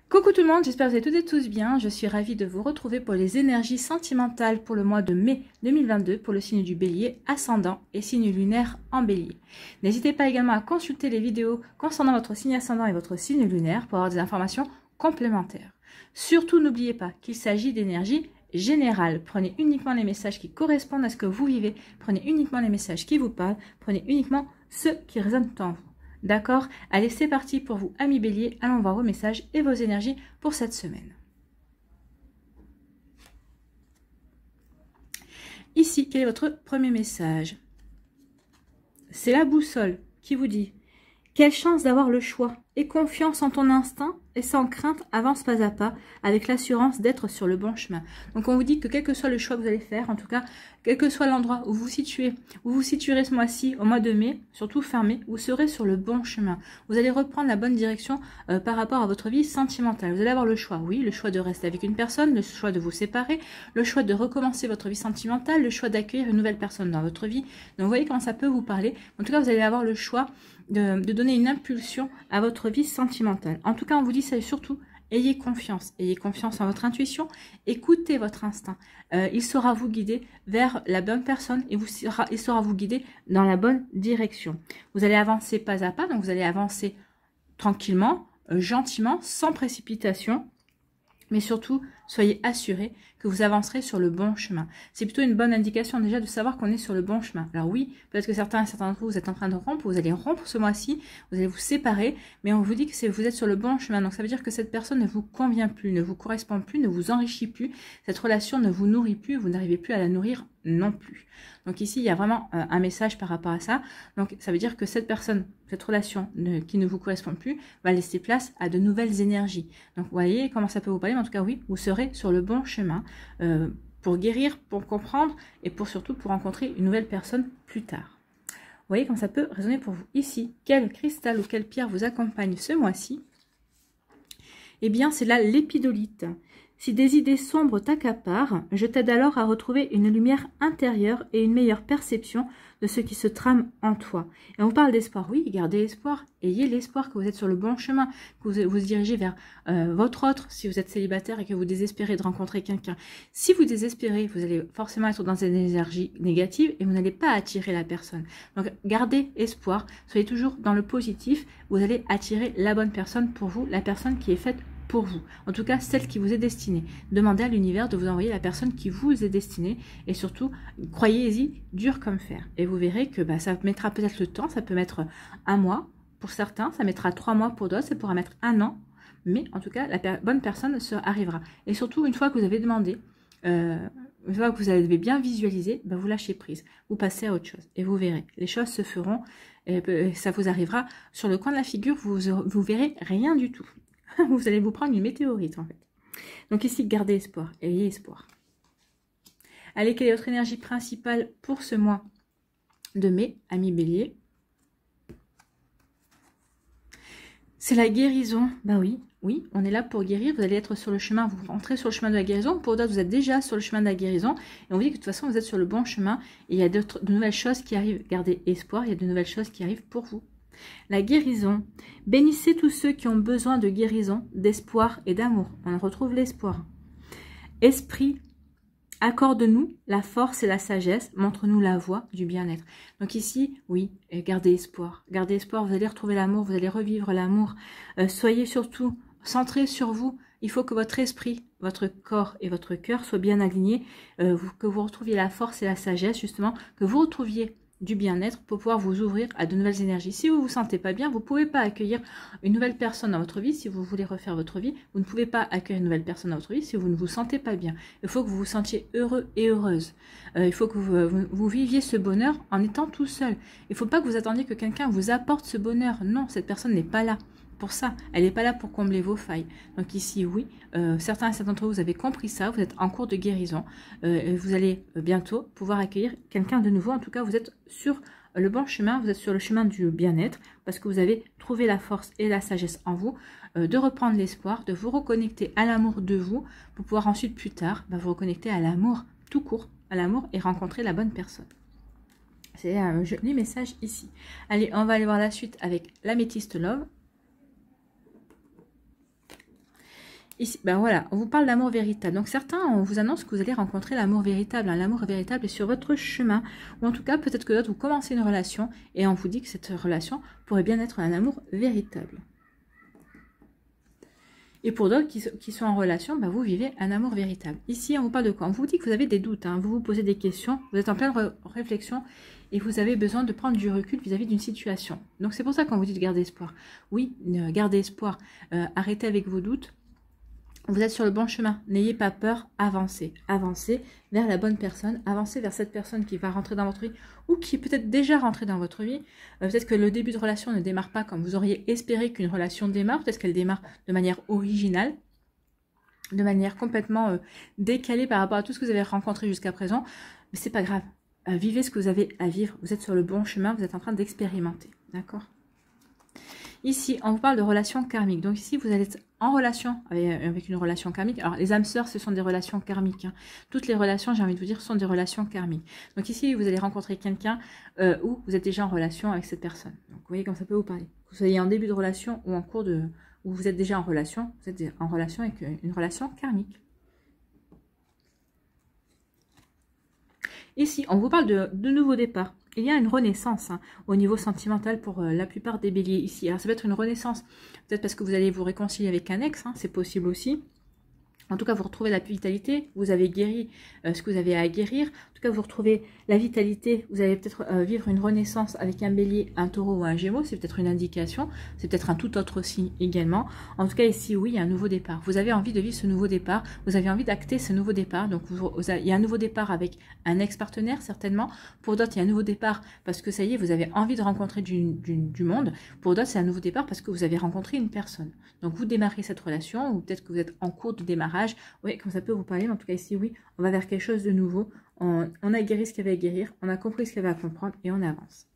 Coucou tout le monde, j'espère que vous allez toutes et tous bien. Je suis ravie de vous retrouver pour les énergies sentimentales pour le mois de mai 2022 pour le signe du Bélier, ascendant et signe lunaire en Bélier. N'hésitez pas également à consulter les vidéos concernant votre signe ascendant et votre signe lunaire pour avoir des informations complémentaires. Surtout n'oubliez pas qu'il s'agit d'énergie générale. Prenez uniquement les messages qui correspondent à ce que vous vivez, prenez uniquement les messages qui vous parlent, prenez uniquement ceux qui résonnent en vous. D'accord? Allez, c'est parti pour vous, amis Bélier. Allons voir vos messages et vos énergies pour cette semaine. Ici, quel est votre premier message? C'est la boussole qui vous dit: quelle chance d'avoir le choix. Aie confiance en ton instinct et sans crainte, avance pas à pas avec l'assurance d'être sur le bon chemin. Donc on vous dit que quel que soit le choix que vous allez faire, en tout cas, quel que soit l'endroit où vous vous situerez ce mois-ci, au mois de mai, surtout fin mai, vous serez sur le bon chemin. Vous allez reprendre la bonne direction par rapport à votre vie sentimentale. Vous allez avoir le choix, oui, le choix de rester avec une personne, le choix de vous séparer, le choix de recommencer votre vie sentimentale, le choix d'accueillir une nouvelle personne dans votre vie. Donc vous voyez comment ça peut vous parler. En tout cas, vous allez avoir le choix de donner une impulsion à votre vie sentimentale. En tout cas, on vous dit ça et surtout, ayez confiance en votre intuition, écoutez votre instinct. Il saura vous guider vers la bonne personne et il saura vous guider dans la bonne direction. Vous allez avancer pas à pas, donc vous allez avancer tranquillement, gentiment, sans précipitation. Mais surtout, soyez assurés que vous avancerez sur le bon chemin. C'est plutôt une bonne indication déjà de savoir qu'on est sur le bon chemin. Alors oui, peut-être que certains d'entre vous, vous êtes en train de rompre, vous allez rompre ce mois-ci, vous allez vous séparer, mais on vous dit que vous êtes sur le bon chemin. Donc ça veut dire que cette personne ne vous convient plus, ne vous correspond plus, ne vous enrichit plus, cette relation ne vous nourrit plus, vous n'arrivez plus à la nourrir non plus. Donc ici, il y a vraiment un message par rapport à ça. Donc ça veut dire que cette personne, cette relation qui ne vous correspond plus, va laisser place à de nouvelles énergies. Donc vous voyez comment ça peut vous parler, mais en tout cas oui, vous serez sur le bon chemin pour guérir, pour comprendre et surtout pour rencontrer une nouvelle personne plus tard. Vous voyez comment ça peut résonner pour vous. Ici, quel cristal ou quelle pierre vous accompagne ce mois-ci? Eh bien, c'est là l'épidolite. Si des idées sombres t'accaparent, je t'aide alors à retrouver une lumière intérieure et une meilleure perception de ce qui se trame en toi. Et on parle d'espoir. Oui, gardez l'espoir. Ayez l'espoir que vous êtes sur le bon chemin, que vous dirigez vers votre autre, si vous êtes célibataire et que vous désespérez de rencontrer quelqu'un. Si vous désespérez, vous allez forcément être dans une énergie négative et vous n'allez pas attirer la personne. Donc, gardez espoir. Soyez toujours dans le positif. Vous allez attirer la bonne personne pour vous, la personne qui est faite pour vous, en tout cas celle qui vous est destinée. Demandez à l'univers de vous envoyer la personne qui vous est destinée et surtout croyez-y dur comme fer et vous verrez que ça mettra peut-être le temps, ça peut mettre un mois pour certains, ça mettra 3 mois pour d'autres, ça pourra mettre 1 an, mais en tout cas la bonne personne arrivera. Et surtout une fois que vous avez demandé, une fois que vous avez bien visualisé, vous lâchez prise, vous passez à autre chose et vous verrez, les choses se feront et ça vous arrivera sur le coin de la figure, vous verrez rien du tout. Vous allez vous prendre une météorite en fait. Donc ici, gardez espoir, ayez espoir. Allez, quelle est votre énergie principale pour ce mois de mai, amis Bélier? C'est la guérison. Oui, on est là pour guérir. Vous allez être sur le chemin, vous rentrez sur le chemin de la guérison. Pour d'autres, vous êtes déjà sur le chemin de la guérison. Et on vous dit que de toute façon, vous êtes sur le bon chemin. Et il y a de nouvelles choses qui arrivent. Gardez espoir, il y a de nouvelles choses qui arrivent pour vous. La guérison. Bénissez tous ceux qui ont besoin de guérison, d'espoir et d'amour. On retrouve l'espoir. Esprit, accorde-nous la force et la sagesse. Montre-nous la voie du bien-être. Donc ici, oui, gardez espoir. Gardez espoir, vous allez retrouver l'amour, vous allez revivre l'amour. Soyez surtout centrés sur vous. Il faut que votre esprit, votre corps et votre cœur soient bien alignés. Que vous retrouviez la force et la sagesse, justement. Que vous retrouviez du bien-être pour pouvoir vous ouvrir à de nouvelles énergies. Si vous ne vous sentez pas bien, vous ne pouvez pas accueillir une nouvelle personne dans votre vie. Si vous voulez refaire votre vie, vous ne pouvez pas accueillir une nouvelle personne dans votre vie si vous ne vous sentez pas bien. Il faut que vous vous sentiez heureux et heureuse. Il faut que vous viviez ce bonheur en étant tout seul. Il ne faut pas que vous attendiez que quelqu'un vous apporte ce bonheur. Non, cette personne n'est pas là pour ça. Elle n'est pas là pour combler vos failles. Donc ici, oui, certains d'entre vous avez compris ça. Vous êtes en cours de guérison. Vous allez bientôt pouvoir accueillir quelqu'un de nouveau. En tout cas, vous êtes sur le bon chemin. Vous êtes sur le chemin du bien-être parce que vous avez trouvé la force et la sagesse en vous de reprendre l'espoir, de vous reconnecter à l'amour de vous pour pouvoir ensuite, plus tard, vous reconnecter à l'amour tout court, à l'amour et rencontrer la bonne personne. C'est un joli message ici. Allez, on va aller voir la suite avec l'améthyste Love. Ici, ben voilà, on vous parle d'amour véritable. Donc certains, on vous annonce que vous allez rencontrer l'amour véritable. Hein. L'amour véritable est sur votre chemin. Ou en tout cas, peut-être que d'autres, vous commencez une relation et on vous dit que cette relation pourrait bien être un amour véritable. Et pour d'autres qui sont en relation, ben vous vivez un amour véritable. Ici, on vous parle de quoi? On vous dit que vous avez des doutes, hein. Vous vous posez des questions, vous êtes en pleine réflexion et vous avez besoin de prendre du recul vis-à-vis d'une situation. Donc c'est pour ça qu'on vous dit de garder espoir. Oui, gardez espoir, arrêtez avec vos doutes. Vous êtes sur le bon chemin, n'ayez pas peur, avancez. Avancez vers la bonne personne, avancez vers cette personne qui va rentrer dans votre vie ou qui est peut-être déjà rentrée dans votre vie. Peut-être que le début de relation ne démarre pas comme vous auriez espéré qu'une relation démarre, peut-être qu'elle démarre de manière originale, de manière complètement décalée par rapport à tout ce que vous avez rencontré jusqu'à présent. Mais c'est pas grave, vivez ce que vous avez à vivre, vous êtes sur le bon chemin, vous êtes en train d'expérimenter, d'accord ? Ici, on vous parle de relations karmiques. Donc ici, vous allez être en relation avec une relation karmique. Alors, les âmes sœurs, ce sont des relations karmiques. Hein. Toutes les relations, j'ai envie de vous dire, sont des relations karmiques. Donc ici, vous allez rencontrer quelqu'un où vous êtes déjà en relation avec cette personne. Donc, vous voyez comme ça peut vous parler. Que vous soyez en début de relation ou en cours de... où vous êtes déjà en relation. Vous êtes en relation avec une relation karmique. Ici, on vous parle de nouveaux départs. Il y a une renaissance hein, au niveau sentimental pour la plupart des béliers ici. Alors ça peut être une renaissance, peut-être parce que vous allez vous réconcilier avec un ex, hein, c'est possible aussi. En tout cas, vous retrouvez la vitalité, vous avez guéri ce que vous avez à guérir. En tout cas, vous retrouvez la vitalité, vous allez peut-être vivre une renaissance avec un bélier, un taureau ou un gémeau. C'est peut-être une indication, c'est peut-être un tout autre signe également. En tout cas, ici, oui, il y a un nouveau départ. Vous avez envie de vivre ce nouveau départ, vous avez envie d'acter ce nouveau départ. Donc, il y a un nouveau départ avec un ex-partenaire, certainement. Pour d'autres, il y a un nouveau départ parce que ça y est, vous avez envie de rencontrer du monde. Pour d'autres, c'est un nouveau départ parce que vous avez rencontré une personne. Donc, vous démarrez cette relation ou peut-être que vous êtes en cours de démarrage. Oui, comme ça peut vous parler, mais en tout cas ici, oui, on va vers quelque chose de nouveau. On a guéri ce qu'il y avait à guérir, on a compris ce qu'il y avait à comprendre et on avance.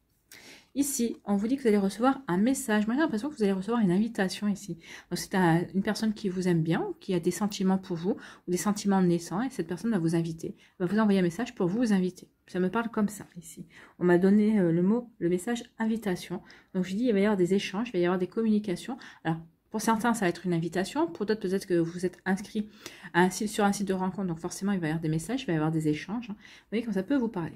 Ici, on vous dit que vous allez recevoir un message. Moi, j'ai l'impression que vous allez recevoir une invitation ici. Donc, c'est une personne qui vous aime bien, ou qui a des sentiments pour vous, ou des sentiments naissants, et cette personne va vous inviter, va vous envoyer un message pour vous inviter. Ça me parle comme ça, ici. On m'a donné le message invitation. Donc, je dis, il va y avoir des échanges, il va y avoir des communications. Alors, pour certains, ça va être une invitation. Pour d'autres, peut-être que vous êtes inscrit sur un site de rencontre. Donc, forcément, il va y avoir des messages, il va y avoir des échanges. Vous voyez, comme ça peut vous parler.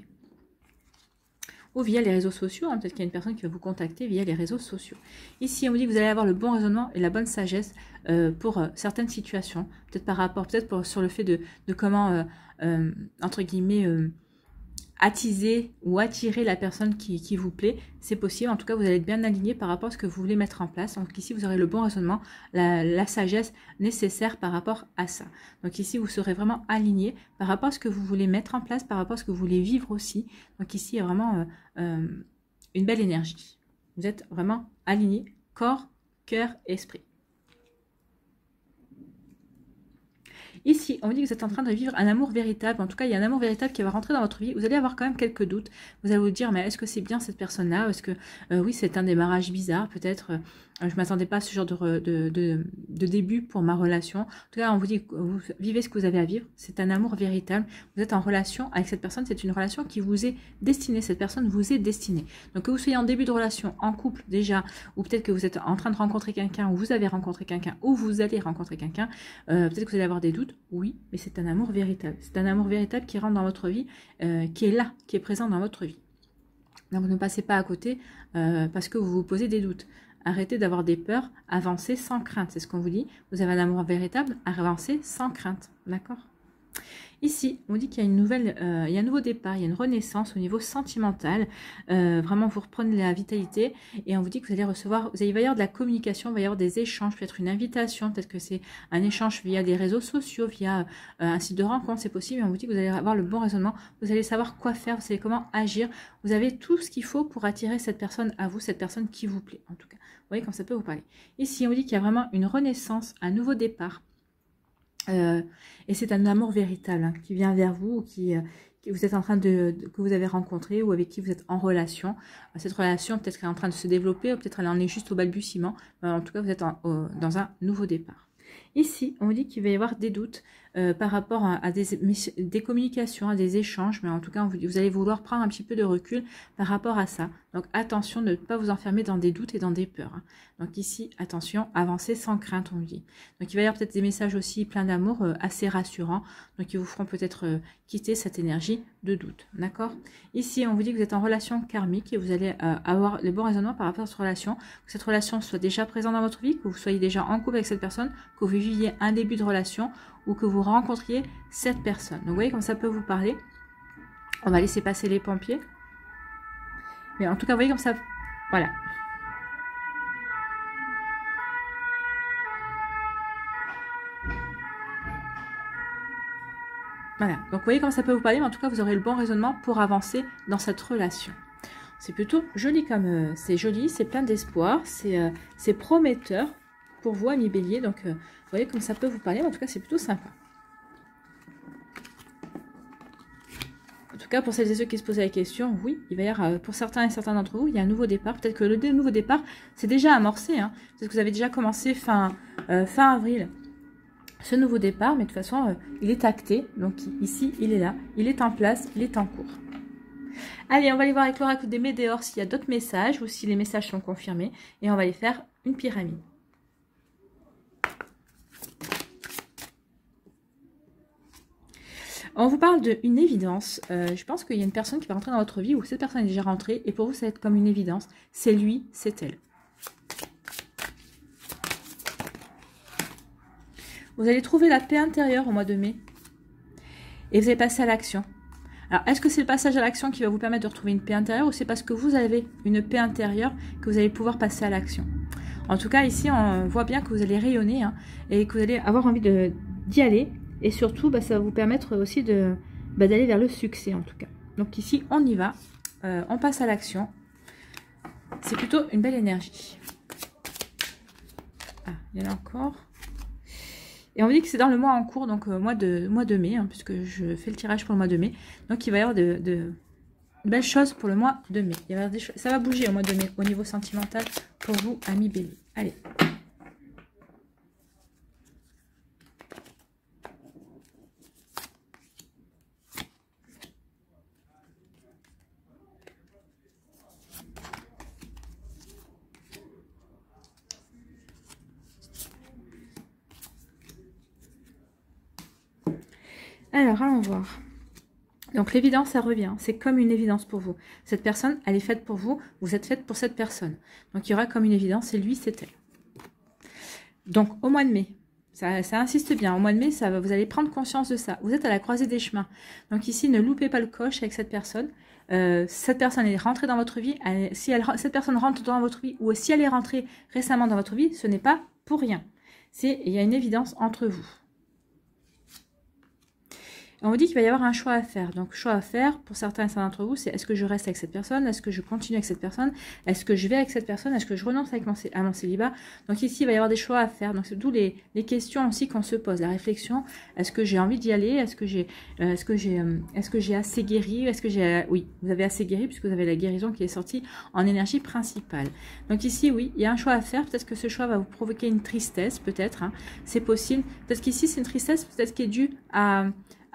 Ou via les réseaux sociaux. Hein, peut-être qu'il y a une personne qui va vous contacter via les réseaux sociaux. Ici, on vous dit que vous allez avoir le bon raisonnement et la bonne sagesse pour certaines situations. Peut-être par rapport, sur le fait de comment, entre guillemets, attiser ou attirer la personne qui vous plaît, c'est possible. En tout cas, vous allez être bien aligné par rapport à ce que vous voulez mettre en place. Donc ici, vous aurez le bon raisonnement, la sagesse nécessaire par rapport à ça. Donc ici, vous serez vraiment aligné par rapport à ce que vous voulez mettre en place, par rapport à ce que vous voulez vivre aussi. Donc ici, il y a vraiment une belle énergie. Vous êtes vraiment aligné, corps, cœur, esprit. Ici, on dit que vous êtes en train de vivre un amour véritable. En tout cas, il y a un amour véritable qui va rentrer dans votre vie. Vous allez avoir quand même quelques doutes. Vous allez vous dire, mais est-ce que c'est bien cette personne-là? Est-ce que, oui, c'est un démarrage bizarre, peut-être. Je ne m'attendais pas à ce genre de début pour ma relation. En tout cas, on vous dit que vous vivez ce que vous avez à vivre. C'est un amour véritable. Vous êtes en relation avec cette personne. C'est une relation qui vous est destinée. Cette personne vous est destinée. Donc, que vous soyez en début de relation, en couple déjà, ou peut-être que vous êtes en train de rencontrer quelqu'un, ou vous avez rencontré quelqu'un, ou vous allez rencontrer quelqu'un, peut-être que vous allez avoir des doutes. Oui, mais c'est un amour véritable. C'est un amour véritable qui rentre dans votre vie, qui est là, qui est présent dans votre vie. Donc, ne passez pas à côté parce que vous vous posez des doutes. Arrêtez d'avoir des peurs, avancez sans crainte. C'est ce qu'on vous dit. Vous avez un amour véritable, avancez sans crainte. D'accord ? Ici, on dit qu'il y a il y a un nouveau départ, il y a une renaissance au niveau sentimental. Vraiment, vous reprenez la vitalité et on vous dit que vous allez recevoir, il va y avoir de la communication, il va y avoir des échanges, peut-être une invitation, peut-être que c'est un échange via des réseaux sociaux, via un site de rencontre, c'est possible. Et on vous dit que vous allez avoir le bon raisonnement, vous allez savoir quoi faire, vous savez comment agir. Vous avez tout ce qu'il faut pour attirer cette personne à vous, cette personne qui vous plaît, en tout cas. Vous voyez, quand ça peut vous parler. Ici, on vous dit qu'il y a vraiment une renaissance, un nouveau départ. Et c'est un amour véritable hein, qui vient vers vous, qui vous êtes en train que vous avez rencontré ou avec qui vous êtes en relation. Cette relation, peut-être qu'elle est en train de se développer, ou peut-être elle en est juste au balbutiement. En tout cas, vous êtes dans un nouveau départ. Ici, on vous dit qu'il va y avoir des doutes. par rapport à des communications, à des échanges, mais en tout cas, vous allez vouloir prendre un petit peu de recul par rapport à ça. Donc, attention de ne pas vous enfermer dans des doutes et dans des peurs. Hein. Donc ici, attention, avancez sans crainte, on dit. Donc, il va y avoir peut-être des messages aussi pleins d'amour, assez rassurants, donc ils vous feront peut-être quitter cette énergie de doute, d'accord? Ici, on vous dit que vous êtes en relation karmique et vous allez avoir le bon raisonnement par rapport à cette relation, que cette relation soit déjà présente dans votre vie, que vous soyez déjà en couple avec cette personne, que vous viviez un début de relation ou que vous rencontriez cette personne. Donc, vous voyez comme ça peut vous parler. On va laisser passer les pompiers. Mais en tout cas, vous voyez comme ça, voilà. Voilà, donc vous voyez comment ça peut vous parler, mais en tout cas, vous aurez le bon raisonnement pour avancer dans cette relation. C'est plutôt joli comme... c'est joli, c'est plein d'espoir, c'est prometteur pour vous, amis bélier. Donc, vous voyez comme ça peut vous parler, mais en tout cas, c'est plutôt sympa. En tout cas, pour celles et ceux qui se posaient la question, oui, il va y avoir, pour certains et certains d'entre vous, il y a un nouveau départ. Peut-être que le nouveau départ, c'est déjà amorcé. Hein. Peut-être que vous avez déjà commencé fin avril. Ce nouveau départ, mais de toute façon, il est acté. Donc ici, il est là, il est en place, il est en cours. Allez, on va aller voir avec l'oracle des Médéors s'il y a d'autres messages ou si les messages sont confirmés. Et on va aller faire une pyramide. On vous parle d'une évidence. Je pense qu'il y a une personne qui va rentrer dans votre vie ou cette personne est déjà rentrée. Et pour vous, ça va être comme une évidence. C'est lui, c'est elle. Vous allez trouver la paix intérieure au mois de mai. Et vous allez passer à l'action. Alors, est-ce que c'est le passage à l'action qui va vous permettre de retrouver une paix intérieure ou c'est parce que vous avez une paix intérieure que vous allez pouvoir passer à l'action? En tout cas, ici, on voit bien que vous allez rayonner hein, et que vous allez avoir envie d'y aller. Et surtout, ça va vous permettre aussi d'aller vers le succès, en tout cas. Donc ici, on y va. On passe à l'action. C'est plutôt une belle énergie. Ah, il y en a encore. Et on me dit que c'est dans le mois en cours, donc mois de mai, hein, puisque je fais le tirage pour le mois de mai. Donc il va y avoir de belles choses pour le mois de mai. Il va y avoir des choses, ça va bouger au mois de mai au niveau sentimental pour vous, amis bélier. Allez. Alors, allons voir. Donc, l'évidence, ça revient. C'est comme une évidence pour vous. Cette personne, elle est faite pour vous. Vous êtes faite pour cette personne. Donc, il y aura comme une évidence. C'est lui, c'est elle. Donc, au mois de mai, ça insiste bien. Au mois de mai, vous allez prendre conscience de ça. Vous êtes à la croisée des chemins. Donc, ici, ne loupez pas le coche avec cette personne. Cette personne est rentrée dans votre vie. Cette personne rentre dans votre vie ou si elle est rentrée récemment dans votre vie, ce n'est pas pour rien. Il y a une évidence entre vous. On vous dit qu'il va y avoir un choix à faire. Donc, choix à faire, pour certains et certains d'entre vous, c'est est-ce que je reste avec cette personne? Est-ce que je continue avec cette personne? Est-ce que je vais avec cette personne? Est-ce que je renonce à mon célibat? Donc ici, il va y avoir des choix à faire. Donc, c'est d'où les questions aussi qu'on se pose. La réflexion, est-ce que j'ai envie d'y aller? Est-ce que j'ai assez guéri? Oui, vous avez assez guéri puisque vous avez la guérison qui est sortie en énergie principale. Donc ici, oui, il y a un choix à faire. Peut-être que ce choix va vous provoquer une tristesse, peut-être. Hein. C'est possible. Peut-être qu'ici, c'est une tristesse peut-être qui est due à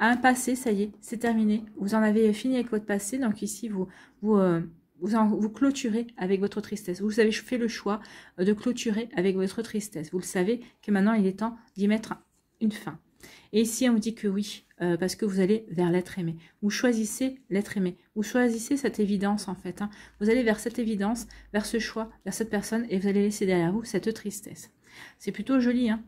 un passé, ça y est, c'est terminé. Vous en avez fini avec votre passé. Donc ici, vous clôturez avec votre tristesse. Vous avez fait le choix de clôturer avec votre tristesse. Vous le savez que maintenant, il est temps d'y mettre une fin. Et ici, on vous dit que oui, parce que vous allez vers l'être aimé. Vous choisissez l'être aimé. Vous choisissez cette évidence, en fait. Hein. Vous allez vers cette évidence, vers ce choix, vers cette personne, et vous allez laisser derrière vous cette tristesse. C'est plutôt joli, hein.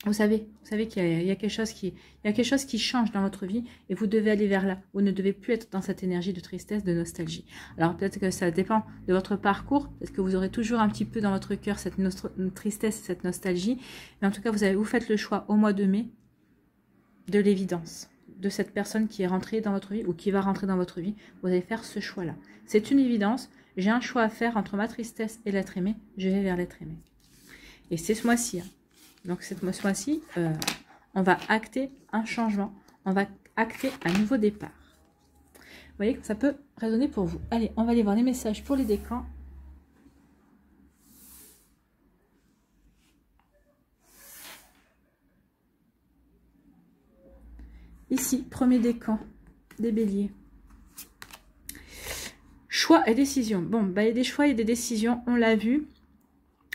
Vous savez qu'il y a quelque chose qui change dans votre vie et vous devez aller vers là. Vous ne devez plus être dans cette énergie de tristesse, de nostalgie. Alors peut-être que ça dépend de votre parcours. Peut-être que vous aurez toujours un petit peu dans votre cœur cette tristesse, cette nostalgie. Mais en tout cas, vous faites le choix au mois de mai de l'évidence de cette personne qui est rentrée dans votre vie ou qui va rentrer dans votre vie. Vous allez faire ce choix-là. C'est une évidence. J'ai un choix à faire entre ma tristesse et l'être aimé. Je vais vers l'être aimé. Et c'est ce mois-ci. Hein. Donc, ce mois-ci, on va acter un changement. On va acter un nouveau départ. Vous voyez que ça peut résonner pour vous. Allez, on va aller voir les messages pour les décans. Ici, premier décan des béliers. Choix et décision. Bon, bah, il y a des choix et des décisions, on l'a vu.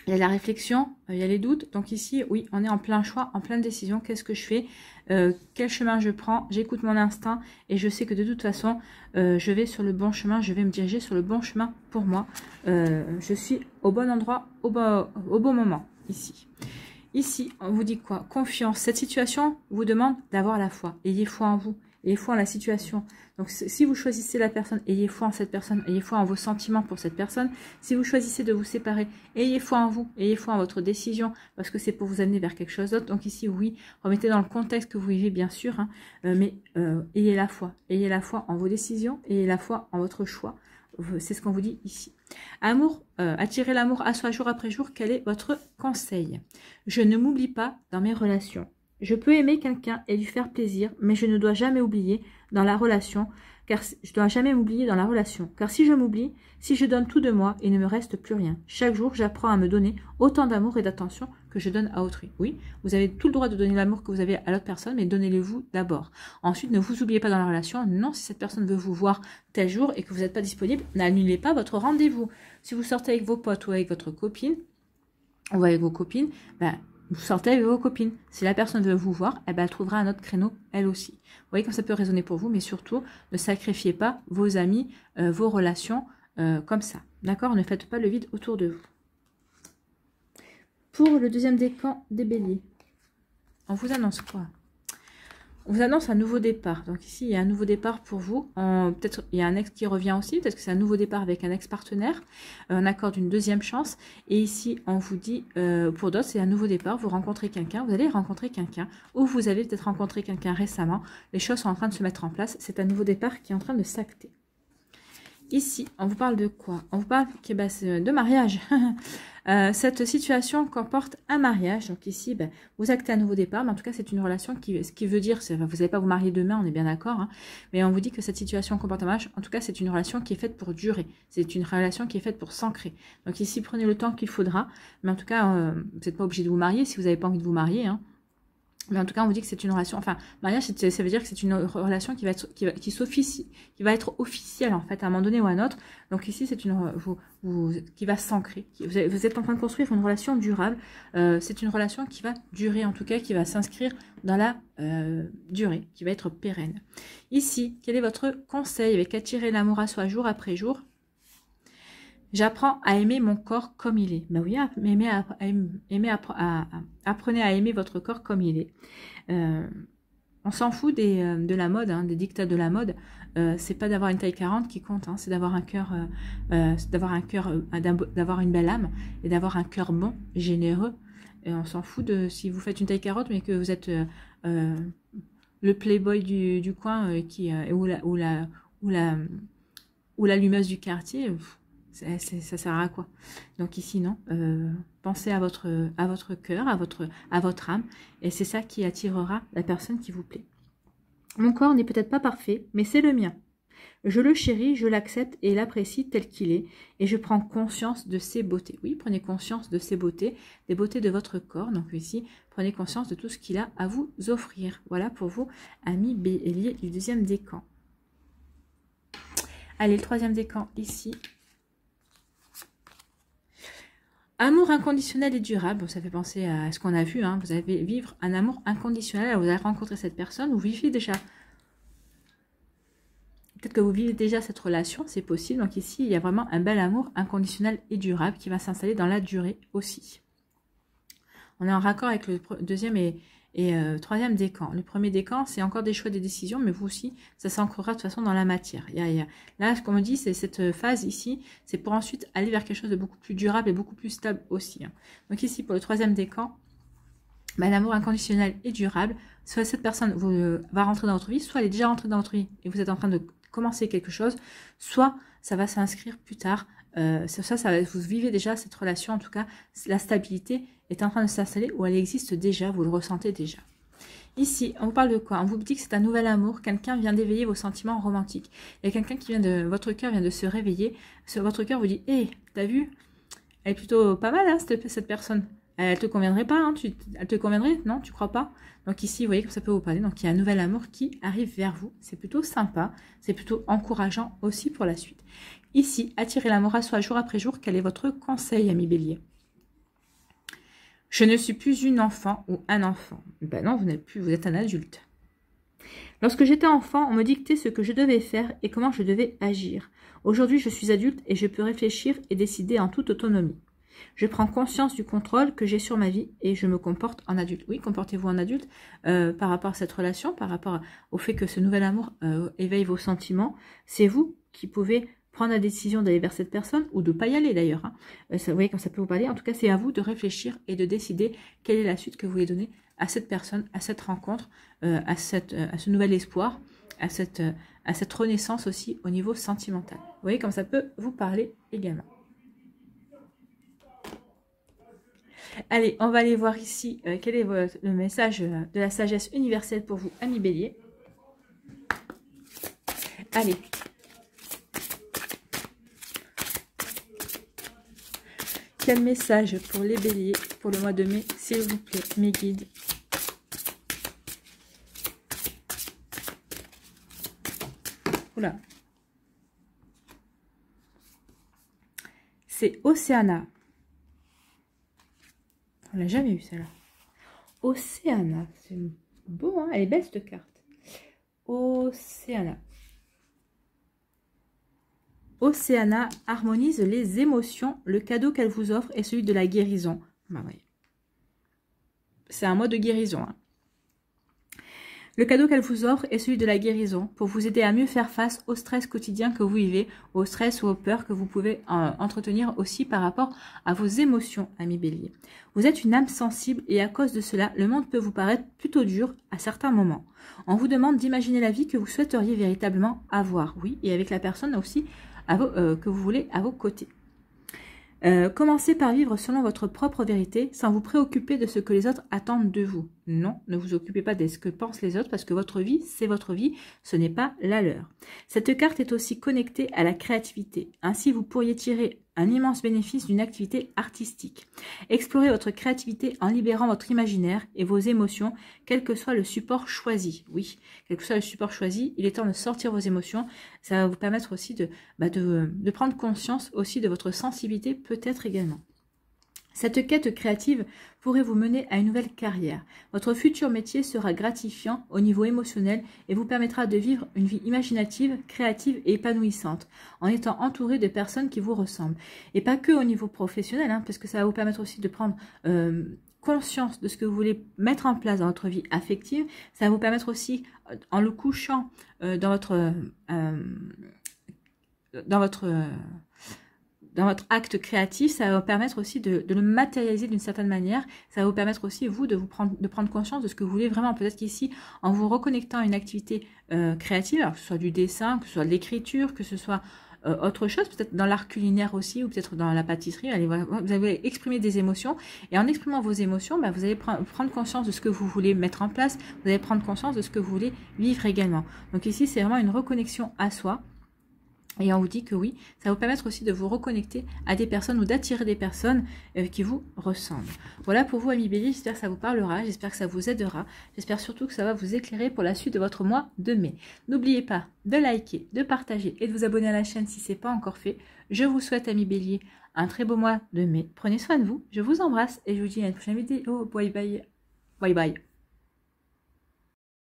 Il y a la réflexion, il y a les doutes. Donc ici, oui, on est en plein choix, en pleine décision. Qu'est-ce que je fais? Quel chemin je prends? J'écoute mon instinct et je sais que de toute façon, je vais sur le bon chemin. Je vais me diriger sur le bon chemin pour moi. Je suis au bon endroit, au bon moment, ici. Ici, on vous dit quoi? Confiance. Cette situation vous demande d'avoir la foi. Ayez foi en vous. Ayez foi en la situation. Donc, si vous choisissez la personne, ayez foi en cette personne. Ayez foi en vos sentiments pour cette personne. Si vous choisissez de vous séparer, ayez foi en vous. Ayez foi en votre décision parce que c'est pour vous amener vers quelque chose d'autre. Donc ici, oui, remettez dans le contexte que vous vivez, bien sûr. Hein, mais ayez la foi. Ayez la foi en vos décisions. Ayez la foi en votre choix. C'est ce qu'on vous dit ici. Amour, attirer l'amour à soi jour après jour. Quel est votre conseil? Je ne m'oublie pas dans mes relations. Je peux aimer quelqu'un et lui faire plaisir, mais je ne dois jamais oublier dans la relation, car je dois jamais m'oublier dans la relation. Car si je m'oublie, si je donne tout de moi, il ne me reste plus rien. Chaque jour, j'apprends à me donner autant d'amour et d'attention que je donne à autrui. Oui, vous avez tout le droit de donner l'amour que vous avez à l'autre personne, mais donnez-le vous d'abord. Ensuite, ne vous oubliez pas dans la relation. Non, si cette personne veut vous voir tel jour et que vous n'êtes pas disponible, n'annulez pas votre rendez-vous. Si vous sortez avec vos potes ou avec votre copine, ou avec vos copines, ben, vous sortez avec vos copines. Si la personne veut vous voir, eh ben, elle trouvera un autre créneau, elle aussi. Vous voyez comme ça peut résonner pour vous, mais surtout, ne sacrifiez pas vos amis, vos relations comme ça. D'accord? Ne faites pas le vide autour de vous. Pour le deuxième décan des béliers, on vous annonce quoi? On vous annonce un nouveau départ. Donc ici, il y a un nouveau départ pour vous. Peut-être il y a un ex qui revient aussi. Peut-être que c'est un nouveau départ avec un ex-partenaire. On accorde une deuxième chance. Et ici, on vous dit, pour d'autres, c'est un nouveau départ. Vous rencontrez quelqu'un. Vous allez rencontrer quelqu'un. Ou vous avez peut-être rencontré quelqu'un récemment. Les choses sont en train de se mettre en place. C'est un nouveau départ qui est en train de s'acter. Ici, on vous parle de quoi? On vous parle de mariage. Cette situation comporte un mariage. Donc ici, vous actez un nouveau départ. Mais en tout cas, c'est une relation ce qui veut dire, vous n'allez pas vous marier demain, on est bien d'accord. Hein, mais on vous dit que cette situation comporte un mariage. En tout cas, c'est une relation qui est faite pour durer. C'est une relation qui est faite pour s'ancrer. Donc ici, prenez le temps qu'il faudra. Mais en tout cas, vous n'êtes pas obligé de vous marier si vous n'avez pas envie de vous marier. Hein. Mais en tout cas, on vous dit que c'est une relation, enfin, mariage, ça veut dire que c'est une relation qui va être officielle, en fait, à un moment donné ou à un autre. Donc ici, c'est une, qui va s'ancrer. Vous êtes en train de construire une relation durable. C'est une relation qui va durer, en tout cas, qui va s'inscrire dans la durée, qui va être pérenne. Ici, quel est votre conseil avec attirer l'amour à soi jour après jour? J'apprends à aimer mon corps comme il est. Ben oui, apprenez à aimer votre corps comme il est. On s'en fout de la mode, hein, des dictats de la mode. C'est pas d'avoir une taille 40 qui compte, hein, c'est d'avoir un cœur, d'avoir une belle âme et d'avoir un cœur bon, généreux. Et on s'en fout de si vous faites une taille 40 mais que vous êtes le playboy du coin ou la lumeuse du quartier. Ça sert à quoi? Donc ici, non. Pensez à votre cœur, à votre âme. Et c'est ça qui attirera la personne qui vous plaît. Mon corps n'est peut-être pas parfait, mais c'est le mien. Je le chéris, je l'accepte et l'apprécie tel qu'il est. Et je prends conscience de ses beautés. Oui, prenez conscience de ses beautés, des beautés de votre corps. Donc ici, prenez conscience de tout ce qu'il a à vous offrir. Voilà pour vous, amis béliers du deuxième décan. Allez, le troisième décan ici. Amour inconditionnel et durable, ça fait penser à ce qu'on a vu, hein. Vous allez vivre un amour inconditionnel, vous allez rencontrer cette personne, vous vivez déjà, peut-être que vous vivez déjà cette relation, c'est possible. Donc ici, il y a vraiment un bel amour inconditionnel et durable qui va s'installer dans la durée aussi. On est en raccord avec le deuxième et troisième décan. Le premier décan, c'est encore des choix, des décisions, mais vous aussi, ça s'ancrera de toute façon dans la matière. Là, comme on dit, c'est cette phase ici, c'est pour ensuite aller vers quelque chose de beaucoup plus durable et beaucoup plus stable aussi. Hein. Donc ici, pour le troisième décan, l'amour inconditionnel et durable, soit cette personne va rentrer dans votre vie, soit elle est déjà rentrée dans votre vie et vous êtes en train de commencer quelque chose, soit ça va s'inscrire plus tard. Vous vivez déjà cette relation, en tout cas, la stabilité est en train de s'installer ou elle existe déjà, vous le ressentez déjà. Ici, on vous parle de quoi? On vous dit que c'est un nouvel amour, quelqu'un vient d'éveiller vos sentiments romantiques. Il y a quelqu'un qui votre cœur vient de se réveiller. Votre cœur vous dit, hé, t'as vu? Elle est plutôt pas mal, hein, cette personne. Elle te conviendrait pas, hein, elle te conviendrait? Non, tu crois pas? Donc ici, vous voyez que ça peut vous parler. Donc il y a un nouvel amour qui arrive vers vous. C'est plutôt sympa, c'est plutôt encourageant aussi pour la suite. Ici, attirez l'amour à soi jour après jour. Quel est votre conseil, ami Bélier? Je ne suis plus une enfant ou un enfant. Ben non, vous n'êtes plus, vous êtes un adulte. Lorsque j'étais enfant, on me dictait ce que je devais faire et comment je devais agir. Aujourd'hui, je suis adulte et je peux réfléchir et décider en toute autonomie. Je prends conscience du contrôle que j'ai sur ma vie et je me comporte en adulte. Oui, comportez-vous en adulte par rapport à cette relation, par rapport au fait que ce nouvel amour éveille vos sentiments. C'est vous qui pouvez prendre la décision d'aller vers cette personne ou de ne pas y aller d'ailleurs. Hein. Vous voyez, quand ça peut vous parler, en tout cas, c'est à vous de réfléchir et de décider quelle est la suite que vous voulez donner à cette personne, à cette rencontre, à ce nouvel espoir, à cette renaissance aussi au niveau sentimental. Vous voyez, comme ça peut vous parler également. Allez, on va aller voir ici quel est le message de la sagesse universelle pour vous, ami Bélier. Allez. Quel message pour les Béliers pour le mois de mai, s'il vous plaît, mes guides? Oula. C'est Océana. On l'a jamais eu celle-là. Océana. C'est beau, hein? Elle est belle cette carte. Océana. Océana harmonise les émotions. Le cadeau qu'elle vous offre est celui de la guérison. Bah ouais. C'est un mot de guérison. Hein. Le cadeau qu'elle vous offre est celui de la guérison pour vous aider à mieux faire face au stress quotidien que vous vivez, au stress ou aux peurs que vous pouvez entretenir aussi par rapport à vos émotions, ami Bélier. Vous êtes une âme sensible et à cause de cela, le monde peut vous paraître plutôt dur à certains moments. On vous demande d'imaginer la vie que vous souhaiteriez véritablement avoir, oui, et avec la personne aussi que vous voulez à vos côtés. Commencez par vivre selon votre propre vérité sans vous préoccuper de ce que les autres attendent de vous. Non, ne vous occupez pas de ce que pensent les autres parce que votre vie, c'est votre vie, ce n'est pas la leur. Cette carte est aussi connectée à la créativité. Ainsi, vous pourriez tirer un immense bénéfice d'une activité artistique. Explorez votre créativité en libérant votre imaginaire et vos émotions, quel que soit le support choisi. Oui, quel que soit le support choisi, il est temps de sortir vos émotions. Ça va vous permettre aussi de prendre conscience aussi de votre sensibilité, peut-être également. Cette quête créative pourrait vous mener à une nouvelle carrière. Votre futur métier sera gratifiant au niveau émotionnel et vous permettra de vivre une vie imaginative, créative et épanouissante, en étant entouré de personnes qui vous ressemblent. Et pas que au niveau professionnel, hein, parce que ça va vous permettre aussi de prendre conscience de ce que vous voulez mettre en place dans votre vie affective. Ça va vous permettre aussi, en le couchant dans votre acte créatif, ça va vous permettre aussi de le matérialiser d'une certaine manière. Ça va vous permettre aussi, vous, de prendre conscience de ce que vous voulez vraiment. Peut-être qu'ici, en vous reconnectant à une activité créative, alors que ce soit du dessin, que ce soit de l'écriture, que ce soit autre chose, peut-être dans l'art culinaire aussi, ou peut-être dans la pâtisserie, allez, vous allez exprimer des émotions. Et en exprimant vos émotions, vous allez prendre conscience de ce que vous voulez mettre en place. Vous allez prendre conscience de ce que vous voulez vivre également. Donc ici, c'est vraiment une reconnexion à soi. Et on vous dit que oui, ça va vous permettre aussi de vous reconnecter à des personnes ou d'attirer des personnes qui vous ressemblent. Voilà pour vous, amis Bélier, j'espère que ça vous parlera, j'espère que ça vous aidera, j'espère surtout que ça va vous éclairer pour la suite de votre mois de mai. N'oubliez pas de liker, de partager et de vous abonner à la chaîne si ce n'est pas encore fait. Je vous souhaite, amis Bélier, un très beau mois de mai. Prenez soin de vous, je vous embrasse et je vous dis à une prochaine vidéo. Bye bye. Bye bye.